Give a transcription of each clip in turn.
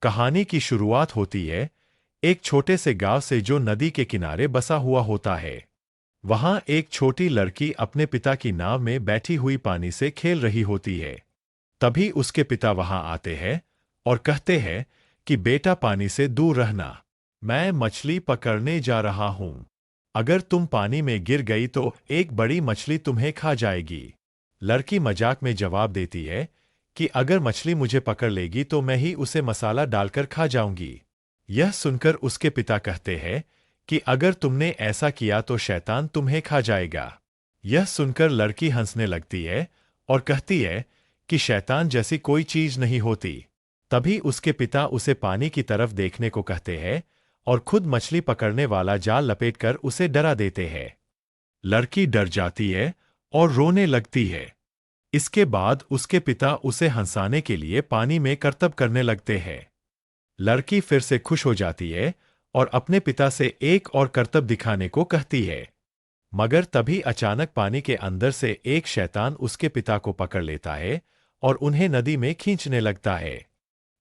कहानी की शुरुआत होती है एक छोटे से गांव से जो नदी के किनारे बसा हुआ होता है। वहां एक छोटी लड़की अपने पिता की नाव में बैठी हुई पानी से खेल रही होती है। तभी उसके पिता वहां आते हैं और कहते हैं कि बेटा पानी से दूर रहना, मैं मछली पकड़ने जा रहा हूं। अगर तुम पानी में गिर गई तो एक बड़ी मछली तुम्हें खा जाएगी। लड़की मजाक में जवाब देती है कि अगर मछली मुझे पकड़ लेगी तो मैं ही उसे मसाला डालकर खा जाऊंगी। यह सुनकर उसके पिता कहते हैं कि अगर तुमने ऐसा किया तो शैतान तुम्हें खा जाएगा। यह सुनकर लड़की हंसने लगती है और कहती है कि शैतान जैसी कोई चीज नहीं होती। तभी उसके पिता उसे पानी की तरफ देखने को कहते हैं और खुद मछली पकड़ने वाला जाल लपेटकर उसे डरा देते हैं। लड़की डर जाती है और रोने लगती है। इसके बाद उसके पिता उसे हंसाने के लिए पानी में करतब करने लगते हैं। लड़की फिर से खुश हो जाती है और अपने पिता से एक और करतब दिखाने को कहती है। मगर तभी अचानक पानी के अंदर से एक शैतान उसके पिता को पकड़ लेता है और उन्हें नदी में खींचने लगता है।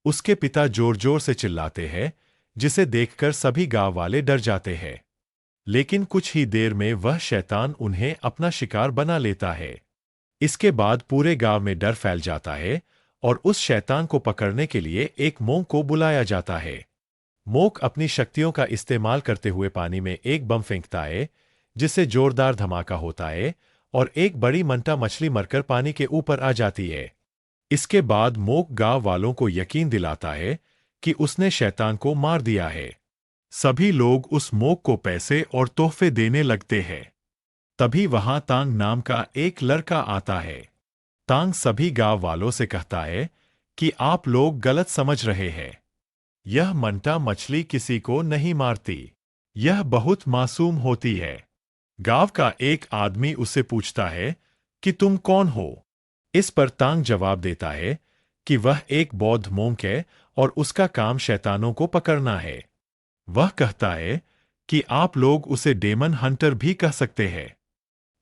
उसके पिता जोर जोर से चिल्लाते हैं, जिसे देखकर सभी गांव वाले डर जाते हैं। लेकिन कुछ ही देर में वह शैतान उन्हें अपना शिकार बना लेता है। इसके बाद पूरे गांव में डर फैल जाता है और उस शैतान को पकड़ने के लिए एक मोंक को बुलाया जाता है। मोंक अपनी शक्तियों का इस्तेमाल करते हुए पानी में एक बम फेंकता है, जिससे जोरदार धमाका होता है और एक बड़ी मंटा मछली मरकर पानी के ऊपर आ जाती है। इसके बाद मोंक गांव वालों को यकीन दिलाता है कि उसने शैतान को मार दिया है। सभी लोग उस मोंक को पैसे और तोहफे देने लगते हैं। तभी वहां तांग नाम का एक लड़का आता है। तांग सभी गांव वालों से कहता है कि आप लोग गलत समझ रहे हैं। यह मंटा मछली किसी को नहीं मारती। यह बहुत मासूम होती है। गांव का एक आदमी उससे पूछता है कि तुम कौन हो। इस पर तांग जवाब देता है कि वह एक बौद्ध मोंक है और उसका काम शैतानों को पकड़ना है। वह कहता है कि आप लोग उसे डेमन हंटर भी कह सकते हैं।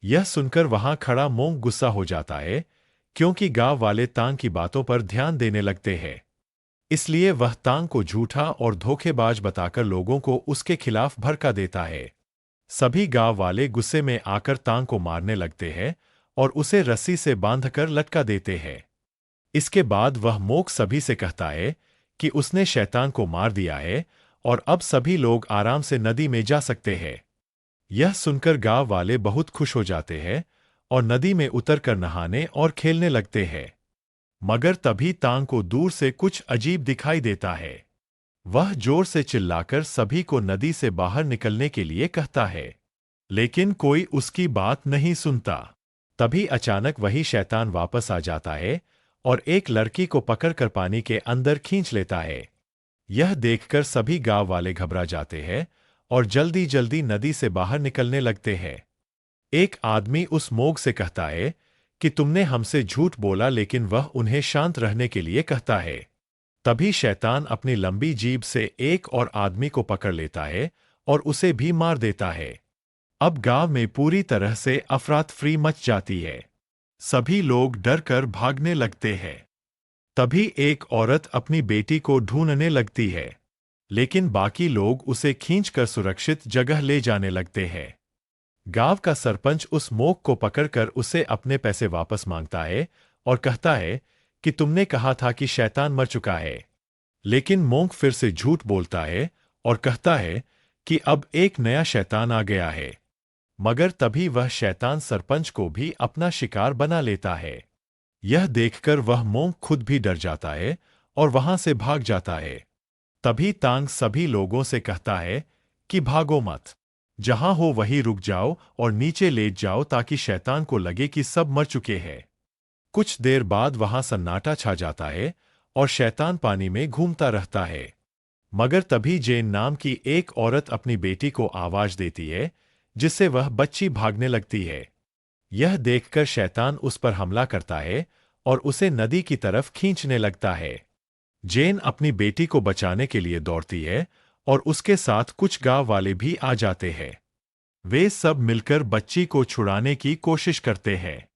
यह सुनकर वहां खड़ा मोंक गुस्सा हो जाता है, क्योंकि गांव वाले तांग की बातों पर ध्यान देने लगते हैं। इसलिए वह तांग को झूठा और धोखेबाज बताकर लोगों को उसके खिलाफ भड़का देता है। सभी गांव वाले गुस्से में आकर तांग को मारने लगते हैं और उसे रस्सी से बांधकर लटका देते हैं। इसके बाद वह मोंक सभी से कहता है कि उसने शैतान को मार दिया है और अब सभी लोग आराम से नदी में जा सकते हैं। यह सुनकर गांव वाले बहुत खुश हो जाते हैं और नदी में उतरकर नहाने और खेलने लगते हैं। मगर तभी तांग को दूर से कुछ अजीब दिखाई देता है। वह जोर से चिल्लाकर सभी को नदी से बाहर निकलने के लिए कहता है, लेकिन कोई उसकी बात नहीं सुनता। तभी अचानक वही शैतान वापस आ जाता है और एक लड़की को पकड़कर पानी के अंदर खींच लेता है। यह देखकर सभी गांव वाले घबरा जाते हैं और जल्दी जल्दी नदी से बाहर निकलने लगते हैं। एक आदमी उस मोंक से कहता है कि तुमने हमसे झूठ बोला, लेकिन वह उन्हें शांत रहने के लिए कहता है। तभी शैतान अपनी लंबी जीभ से एक और आदमी को पकड़ लेता है और उसे भी मार देता है। अब गांव में पूरी तरह से अफरातफरी मच जाती है। सभी लोग डरकर भागने लगते हैं। तभी एक औरत अपनी बेटी को ढूंढने लगती है, लेकिन बाकी लोग उसे खींचकर सुरक्षित जगह ले जाने लगते हैं। गांव का सरपंच उस मोंक को पकड़कर उसे अपने पैसे वापस मांगता है और कहता है कि तुमने कहा था कि शैतान मर चुका है। लेकिन मोंक फिर से झूठ बोलता है और कहता है कि अब एक नया शैतान आ गया है। मगर तभी वह शैतान सरपंच को भी अपना शिकार बना लेता है। यह देखकर वह मोंक खुद भी डर जाता है और वहां से भाग जाता है। तभी तांग सभी लोगों से कहता है कि भागो मत, जहां हो वहीं रुक जाओ और नीचे लेट जाओ ताकि शैतान को लगे कि सब मर चुके हैं। कुछ देर बाद वहां सन्नाटा छा जाता है और शैतान पानी में घूमता रहता है। मगर तभी जेन नाम की एक औरत अपनी बेटी को आवाज देती है, जिससे वह बच्ची भागने लगती है। यह देखकर शैतान उस पर हमला करता है और उसे नदी की तरफ खींचने लगता है। जेन अपनी बेटी को बचाने के लिए दौड़ती है और उसके साथ कुछ गांव वाले भी आ जाते हैं। वे सब मिलकर बच्ची को छुड़ाने की कोशिश करते हैं,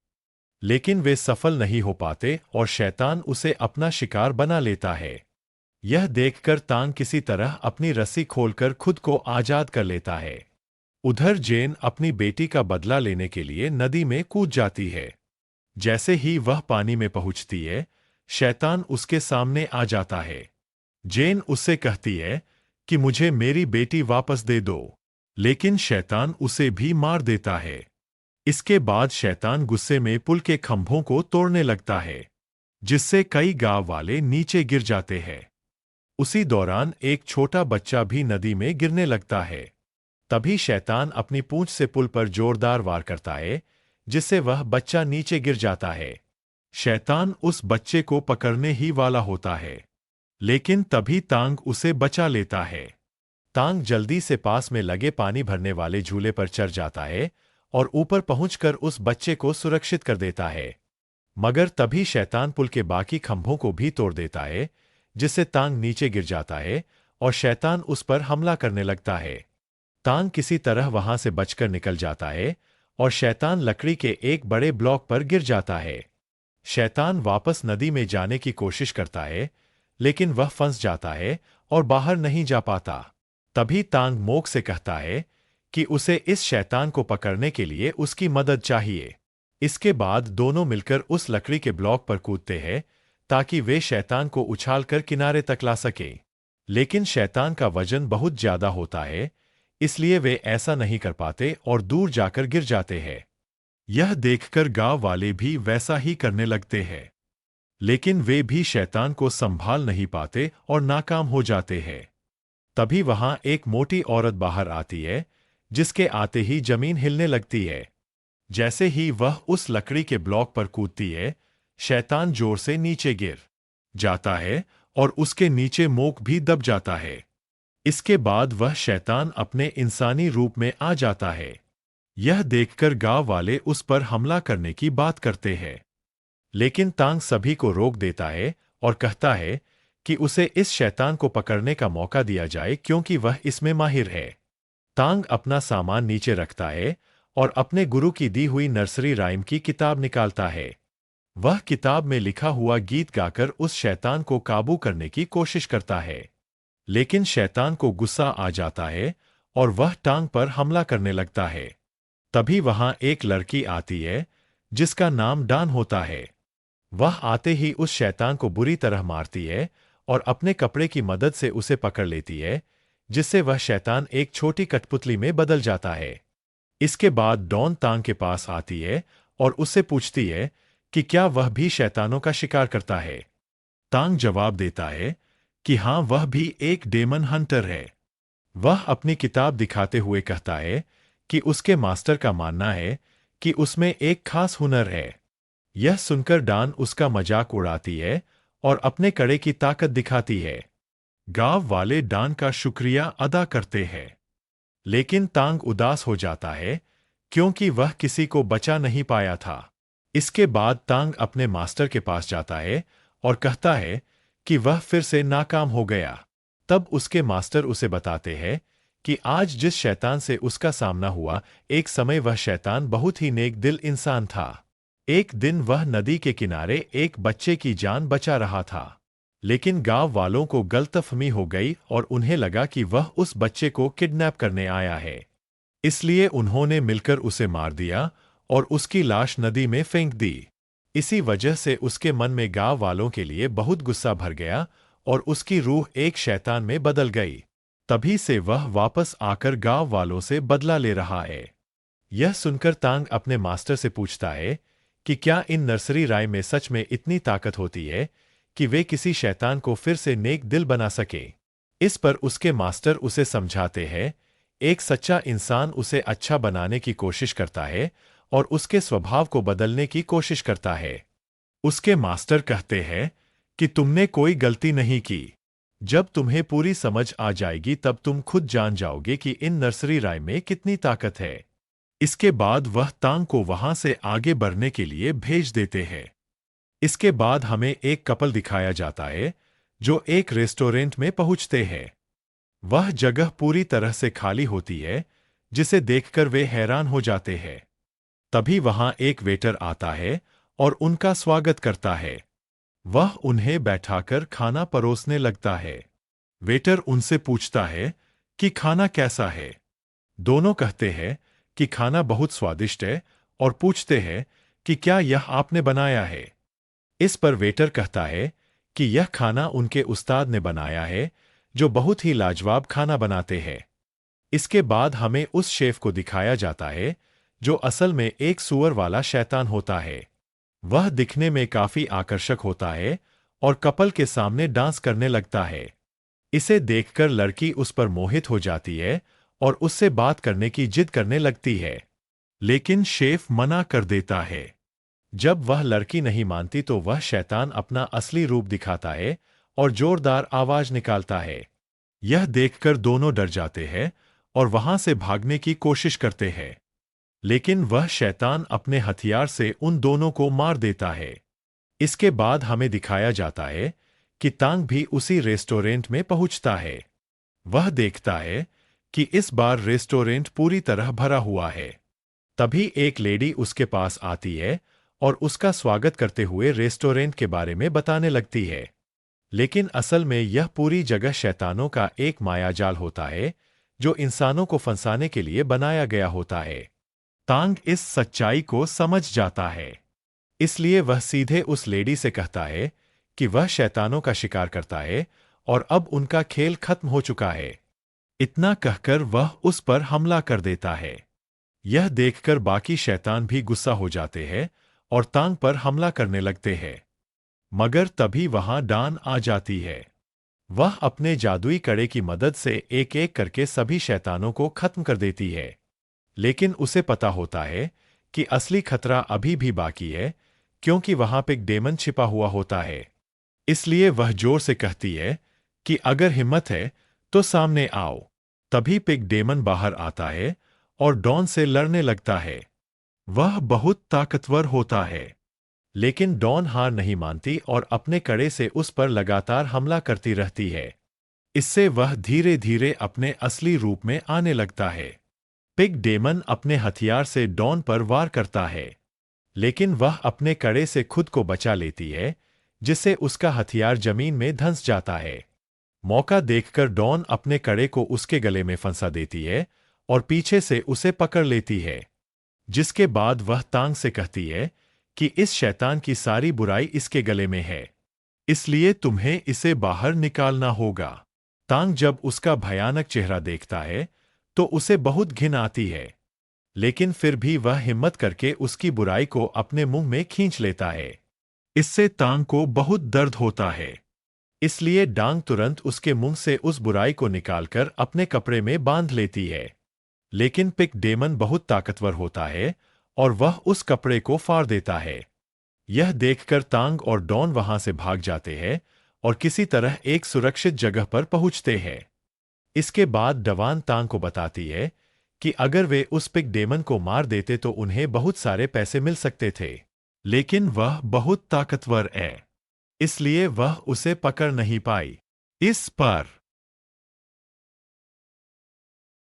लेकिन वे सफल नहीं हो पाते और शैतान उसे अपना शिकार बना लेता है। यह देखकर तांग किसी तरह अपनी रस्सी खोलकर खुद को आजाद कर लेता है। उधर जेन अपनी बेटी का बदला लेने के लिए नदी में कूद जाती है। जैसे ही वह पानी में पहुंचती है, शैतान उसके सामने आ जाता है। जेन उससे कहती है कि मुझे मेरी बेटी वापस दे दो, लेकिन शैतान उसे भी मार देता है। इसके बाद शैतान गुस्से में पुल के खंभों को तोड़ने लगता है, जिससे कई गांव वाले नीचे गिर जाते हैं। उसी दौरान एक छोटा बच्चा भी नदी में गिरने लगता है। तभी शैतान अपनी पूंछ से पुल पर जोरदार वार करता है, जिससे वह बच्चा नीचे गिर जाता है। शैतान उस बच्चे को पकड़ने ही वाला होता है, लेकिन तभी तांग उसे बचा लेता है। तांग जल्दी से पास में लगे पानी भरने वाले झूले पर चढ़ जाता है और ऊपर पहुंचकर उस बच्चे को सुरक्षित कर देता है। मगर तभी शैतान पुल के बाकी खंभों को भी तोड़ देता है, जिससे तांग नीचे गिर जाता है और शैतान उस पर हमला करने लगता है। तांग किसी तरह वहां से बचकर निकल जाता है और शैतान लकड़ी के एक बड़े ब्लॉक पर गिर जाता है। शैतान वापस नदी में जाने की कोशिश करता है, लेकिन वह फंस जाता है और बाहर नहीं जा पाता। तभी तांग मोक से कहता है कि उसे इस शैतान को पकड़ने के लिए उसकी मदद चाहिए। इसके बाद दोनों मिलकर उस लकड़ी के ब्लॉक पर कूदते हैं ताकि वे शैतान को उछालकर किनारे तक ला सकें। लेकिन शैतान का वजन बहुत ज्यादा होता है, इसलिए वे ऐसा नहीं कर पाते और दूर जाकर गिर जाते हैं। यह देखकर गांव वाले भी वैसा ही करने लगते हैं, लेकिन वे भी शैतान को संभाल नहीं पाते और नाकाम हो जाते हैं। तभी वहां एक मोटी औरत बाहर आती है, जिसके आते ही जमीन हिलने लगती है। जैसे ही वह उस लकड़ी के ब्लॉक पर कूदती है, शैतान जोर से नीचे गिर जाता है और उसके नीचे मोक भी दब जाता है। इसके बाद वह शैतान अपने इंसानी रूप में आ जाता है। यह देखकर गांव वाले उस पर हमला करने की बात करते हैं, लेकिन तांग सभी को रोक देता है और कहता है कि उसे इस शैतान को पकड़ने का मौका दिया जाए क्योंकि वह इसमें माहिर है। तांग अपना सामान नीचे रखता है और अपने गुरु की दी हुई नर्सरी राइम की किताब निकालता है। वह किताब में लिखा हुआ गीत गाकर उस शैतान को काबू करने की कोशिश करता है, लेकिन शैतान को गुस्सा आ जाता है और वह टांग पर हमला करने लगता है। तभी वहां एक लड़की आती है, जिसका नाम डान होता है। वह आते ही उस शैतान को बुरी तरह मारती है और अपने कपड़े की मदद से उसे पकड़ लेती है, जिससे वह शैतान एक छोटी कठपुतली में बदल जाता है। इसके बाद डॉन तांग के पास आती है और उससे पूछती है कि क्या वह भी शैतानों का शिकार करता है। तांग जवाब देता है कि हाँ, वह भी एक डेमन हंटर है। वह अपनी किताब दिखाते हुए कहता है कि उसके मास्टर का मानना है कि उसमें एक खास हुनर है। यह सुनकर डान उसका मजाक उड़ाती है और अपने कड़े की ताकत दिखाती है। गांव वाले डान का शुक्रिया अदा करते हैं, लेकिन तांग उदास हो जाता है क्योंकि वह किसी को बचा नहीं पाया था। इसके बाद तांग अपने मास्टर के पास जाता है और कहता है कि वह फिर से नाकाम हो गया। तब उसके मास्टर उसे बताते हैं कि आज जिस शैतान से उसका सामना हुआ, एक समय वह शैतान बहुत ही नेक दिल इंसान था। एक दिन वह नदी के किनारे एक बच्चे की जान बचा रहा था, लेकिन गांव वालों को गलतफहमी हो गई और उन्हें लगा कि वह उस बच्चे को किडनैप करने आया है। इसलिए उन्होंने मिलकर उसे मार दिया और उसकी लाश नदी में फेंक दी। इसी वजह से उसके मन में गांव वालों के लिए बहुत गुस्सा भर गया और उसकी रूह एक शैतान में बदल गई। तभी से वह वापस आकर गांव वालों से बदला ले रहा है। यह सुनकर तांग अपने मास्टर से पूछता है कि क्या इन नर्सरी राइम में सच में इतनी ताकत होती है कि वे किसी शैतान को फिर से नेक दिल बना सके। इस पर उसके मास्टर उसे समझाते हैं, एक सच्चा इंसान उसे अच्छा बनाने की कोशिश करता है और उसके स्वभाव को बदलने की कोशिश करता है। उसके मास्टर कहते हैं कि तुमने कोई गलती नहीं की। जब तुम्हें पूरी समझ आ जाएगी तब तुम खुद जान जाओगे कि इन नर्सरी राइम में कितनी ताकत है। इसके बाद वह तांग को वहां से आगे बढ़ने के लिए भेज देते हैं। इसके बाद हमें एक कपल दिखाया जाता है जो एक रेस्टोरेंट में पहुंचते हैं। वह जगह पूरी तरह से खाली होती है, जिसे देखकर वे हैरान हो जाते हैं। तभी वहां एक वेटर आता है और उनका स्वागत करता है। वह उन्हें बैठाकर खाना परोसने लगता है। वेटर उनसे पूछता है कि खाना कैसा है। दोनों कहते हैं कि खाना बहुत स्वादिष्ट है और पूछते हैं कि क्या यह आपने बनाया है। इस पर वेटर कहता है कि यह खाना उनके उस्ताद ने बनाया है, जो बहुत ही लाजवाब खाना बनाते हैं। इसके बाद हमें उस शेफ को दिखाया जाता है, जो असल में एक सूअर वाला शैतान होता है। वह दिखने में काफी आकर्षक होता है और कपल के सामने डांस करने लगता है। इसे देखकर लड़की उस पर मोहित हो जाती है और उससे बात करने की जिद करने लगती है। लेकिन शेफ मना कर देता है। जब वह लड़की नहीं मानती तो वह शैतान अपना असली रूप दिखाता है और जोरदार आवाज निकालता है। यह देखकर दोनों डर जाते हैं और वहां से भागने की कोशिश करते हैं। लेकिन वह शैतान अपने हथियार से उन दोनों को मार देता है। इसके बाद हमें दिखाया जाता है कि तांग भी उसी रेस्टोरेंट में पहुंचता है। वह देखता है कि इस बार रेस्टोरेंट पूरी तरह भरा हुआ है। तभी एक लेडी उसके पास आती है और उसका स्वागत करते हुए रेस्टोरेंट के बारे में बताने लगती है। लेकिन असल में यह पूरी जगह शैतानों का एक मायाजाल होता है, जो इंसानों को फंसाने के लिए बनाया गया होता है। तांग इस सच्चाई को समझ जाता है। इसलिए वह सीधे उस लेडी से कहता है कि वह शैतानों का शिकार करता है और अब उनका खेल खत्म हो चुका है। इतना कहकर वह उस पर हमला कर देता है। यह देखकर बाकी शैतान भी गुस्सा हो जाते हैं और तांग पर हमला करने लगते हैं। मगर तभी वहां डान आ जाती है। वह अपने जादुई कड़े की मदद से एक एक करके सभी शैतानों को खत्म कर देती है। लेकिन उसे पता होता है कि असली खतरा अभी भी बाकी है, क्योंकि वहां पे एक डेमन छिपा हुआ होता है। इसलिए वह जोर से कहती है कि अगर हिम्मत है तो सामने आओ। तभी पिग डेमन बाहर आता है और डॉन से लड़ने लगता है। वह बहुत ताकतवर होता है, लेकिन डॉन हार नहीं मानती और अपने कड़े से उस पर लगातार हमला करती रहती है। इससे वह धीरे धीरे अपने असली रूप में आने लगता है। पिग डेमन अपने हथियार से डॉन पर वार करता है, लेकिन वह अपने कड़े से खुद को बचा लेती है, जिससे उसका हथियार जमीन में धंस जाता है। मौका देखकर डॉन अपने कड़े को उसके गले में फंसा देती है और पीछे से उसे पकड़ लेती है। जिसके बाद वह तांग से कहती है कि इस शैतान की सारी बुराई इसके गले में है, इसलिए तुम्हें इसे बाहर निकालना होगा। तांग जब उसका भयानक चेहरा देखता है तो उसे बहुत घिन आती है, लेकिन फिर भी वह हिम्मत करके उसकी बुराई को अपने मुंह में खींच लेता है। इससे तांग को बहुत दर्द होता है, इसलिए डांग तुरंत उसके मुंह से उस बुराई को निकालकर अपने कपड़े में बांध लेती है। लेकिन पिग डेमन बहुत ताकतवर होता है और वह उस कपड़े को फाड़ देता है। यह देखकर तांग और डॉन वहां से भाग जाते हैं और किसी तरह एक सुरक्षित जगह पर पहुंचते हैं। इसके बाद डवान तांग को बताती है कि अगर वे उस पिग डेमन को मार देते तो उन्हें बहुत सारे पैसे मिल सकते थे, लेकिन वह बहुत ताकतवर है, इसलिए वह उसे पकड़ नहीं पाई। इस पर